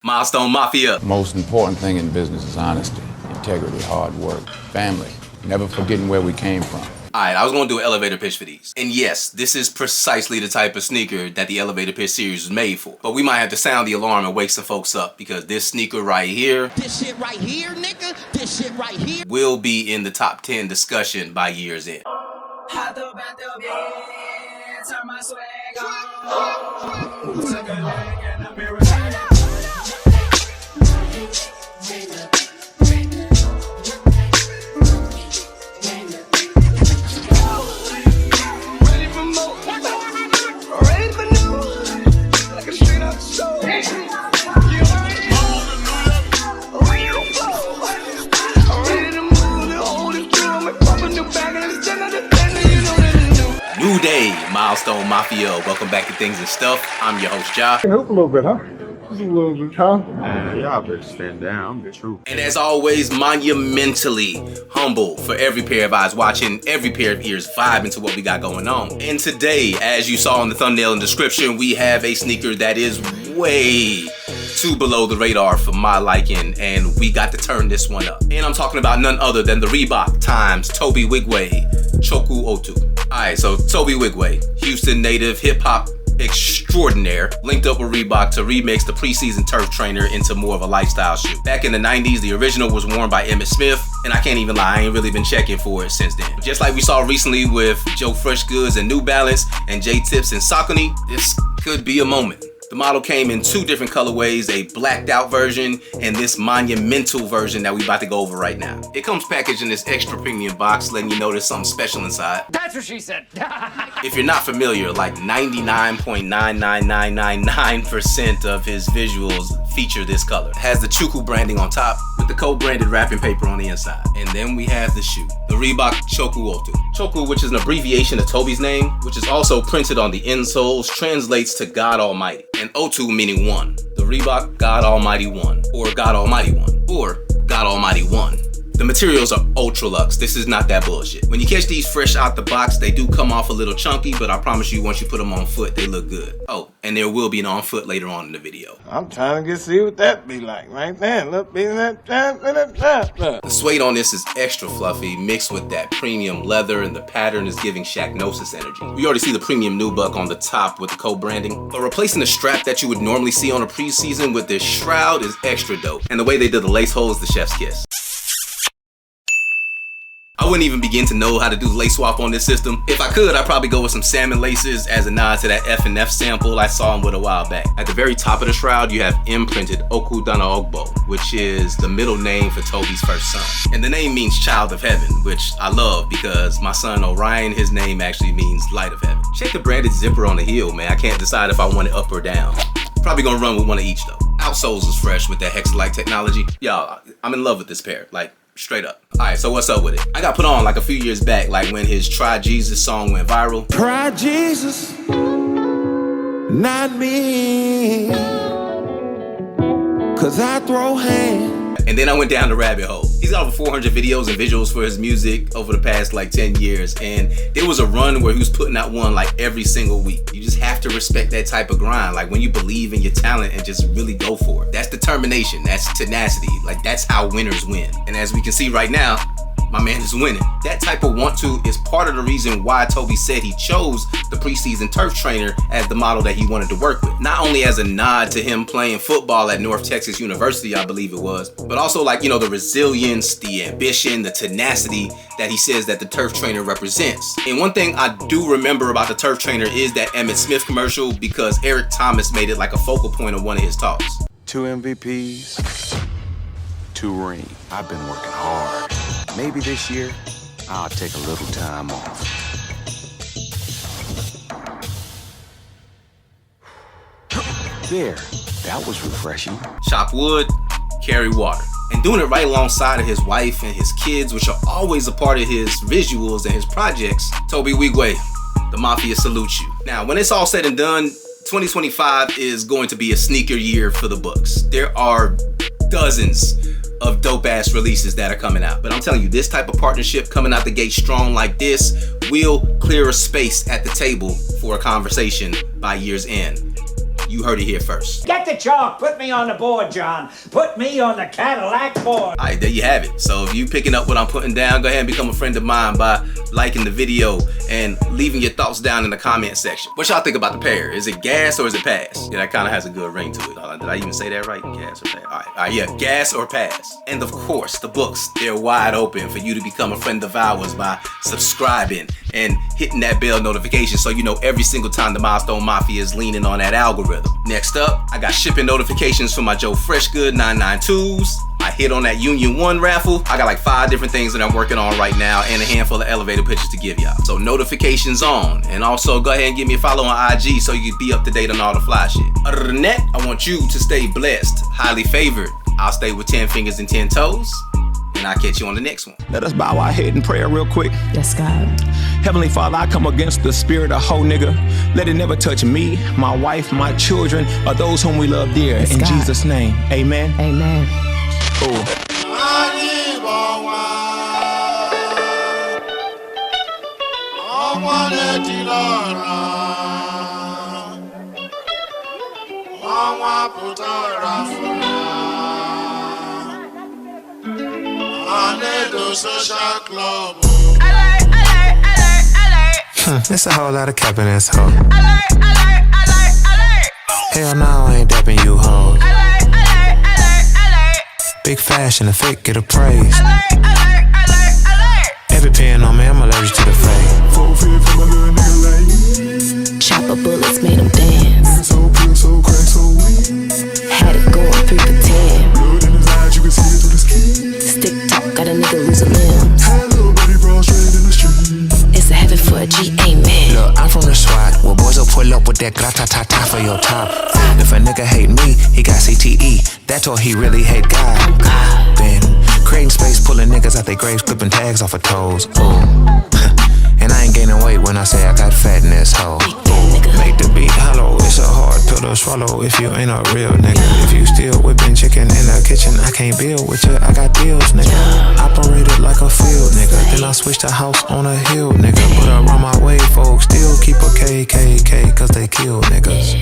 Milestone Mafia. Most important thing in business is honesty, integrity, hard work, family, never forgetting where we came from. Alright, I was going to do an elevator pitch for these. And yes, this is precisely the type of sneaker that the elevator pitch series was made for. But we might have to sound the alarm and wake some folks up because this sneaker right here, this shit right here, nigga, this shit right here, will be in the top 10 discussion by year's end. New day, Milestone Mafia. Welcome back to Things and Stuff. I'm your host, Ja. Help a little bit, huh? Just a little bit, huh? Y'all better stand down. The truth. And as always, monumentally humble for every pair of eyes watching, every pair of ears vibing to what we got going on. And today, as you saw in the thumbnail and description, we have a sneaker that is way too below the radar for my liking, and we got to turn this one up. And I'm talking about none other than the Reebok times Tobe Nwigwe, Chukwu Otu. Alright, so Tobe Nwigwe, Houston native hip-hop extraordinaire, linked up with Reebok to remix the preseason turf trainer into more of a lifestyle shoe. Back in the 90s, the original was worn by Emmitt Smith, and I can't even lie, I ain't really been checking for it since then. Just like we saw recently with Joe Freshgoods and New Balance and J Tips and Saucony, this could be a moment. The model came in two different colorways, a blacked out version and this monumental version that we about to go over right now. It comes packaged in this extra premium box, letting you know there's something special inside. That's what she said. If you're not familiar, like 99.99999% of his visuals feature this color. It has the Chukwu branding on top with the co-branded wrapping paper on the inside. And then we have the shoe, the Reebok Chukwu Otu. Chukwu, which is an abbreviation of Tobe's name, which is also printed on the insoles, translates to God Almighty. And Otu meaning one. The Reebok God Almighty One, or God Almighty One, or God Almighty One. The materials are ultra luxe. This is not that bullshit. When you catch these fresh out the box, they do come off a little chunky, but I promise you once you put them on foot, they look good. Oh, and there will be an on foot later on in the video. I'm trying to see what that be like right there. Look, The suede on this is extra fluffy, mixed with that premium leather, and the pattern is giving Shaqnosis energy. We already see the premium nubuck on the top with the co-branding, but replacing the strap that you would normally see on a preseason with this shroud is extra dope. And the way they did the lace hole is the chef's kiss. I wouldn't even begin to know how to do the lace swap on this system. If I could, I'd probably go with some salmon laces as a nod to that F&F sample I saw him with a while back. At the very top of the shroud, you have imprinted Okudana Ogbo, which is the middle name for Tobe's first son. And the name means child of heaven, which I love because my son Orion, his name actually means light of heaven. Check the branded zipper on the heel, man. I can't decide if I want it up or down. Probably gonna run with one of each though. Outsoles is fresh with that Hexalite technology. Y'all, I'm in love with this pair. Like, straight up. Alright, so what's up with it? I got put on like a few years back, like when his Try Jesus song went viral. Try Jesus, not me, 'cause I throw hands. And then I went down the rabbit hole. He's got over 400 videos and visuals for his music over the past like 10 years. And there was a run where he was putting out one like every single week. You just have to respect that type of grind. Like when you believe in your talent and just really go for it. That's determination, that's tenacity. Like that's how winners win. And as we can see right now, my man is winning. That type of want to is part of the reason why Tobe said he chose the preseason turf trainer as the model that he wanted to work with. Not only as a nod to him playing football at North Texas University, I believe it was, but also like, you know, the resilience, the ambition, the tenacity that he says that the turf trainer represents. And one thing I do remember about the turf trainer is that Emmitt Smith commercial because Eric Thomas made it like a focal point of one of his talks. 2 MVPs, 2 rings. I've been working hard. Maybe this year, I'll take a little time off. There, that was refreshing. Chop wood, carry water. And doing it right alongside of his wife and his kids, which are always a part of his visuals and his projects. Tobe Nwigwe, the Mafia salutes you. Now, when it's all said and done, 2025 is going to be a sneaker year for the books. There are dozens of dope ass releases that are coming out. But I'm telling you, this type of partnership coming out the gate strong like this will clear a space at the table for a conversation by year's end. You heard it here first. Get the chalk. Put me on the board, John. Put me on the Cadillac board. All right, there you have it. So if you picking up what I'm putting down, go ahead and become a friend of mine by liking the video and leaving your thoughts down in the comment section. What y'all think about the pair? Is it gas or is it pass? Yeah, that kind of has a good ring to it. Did I even say that right? Gas or pass? All right, yeah, gas or pass. And of course, the books, they're wide open for you to become a friend of ours by subscribing and hitting that bell notification so you know every single time the Milestone Mafia is leaning on that algorithm. Next up, I got shipping notifications for my Joe Freshgood 992s. I hit on that Union 1 raffle. I got like 5 different things that I'm working on right now and a handful of elevator pictures to give y'all. So notifications on. And also go ahead and give me a follow on IG so you can be up to date on all the fly shit. Other than that, I want you to stay blessed, highly favored. I'll stay with 10 fingers and 10 toes. And I'll catch you on the next one. Let us bow our head in prayer real quick. Yes, God. Heavenly Father, I come against the spirit of hoe nigga. Let it never touch me, my wife, my children, or those whom we love dear. Yes, in God. Jesus' name, amen. Amen. Oh. Social club. It's a whole lot of cap in this hoe. Hell no, I ain't dapping you hoes. Big fashion, the fake get a praise. Every pen on me, I'm allergic to the fade. Chopper bullets made them dance. Had it going 3 for 10. Stick talk, got a nigga losing limbs. It's a heaven for a G, amen. Look, I'm from the SWAT, where boys will pull up with that grata-ta-ta for your top. If a nigga hate me, he got CTE. That's all he really hate God. Been creating space, pulling niggas out their graves, clipping tags off of toes. Ooh. And I ain't gaining weight when I say I got fat in this hoe. Make the beat hollow, it's a hard pill to swallow if you ain't a real nigga. If you still whipping chicken in the kitchen, I can't build with you, I got deals, nigga. Operated like a field, nigga. Then I switched the house on a hill, nigga. But around my way, folks still keep a KKK, cause they kill niggas.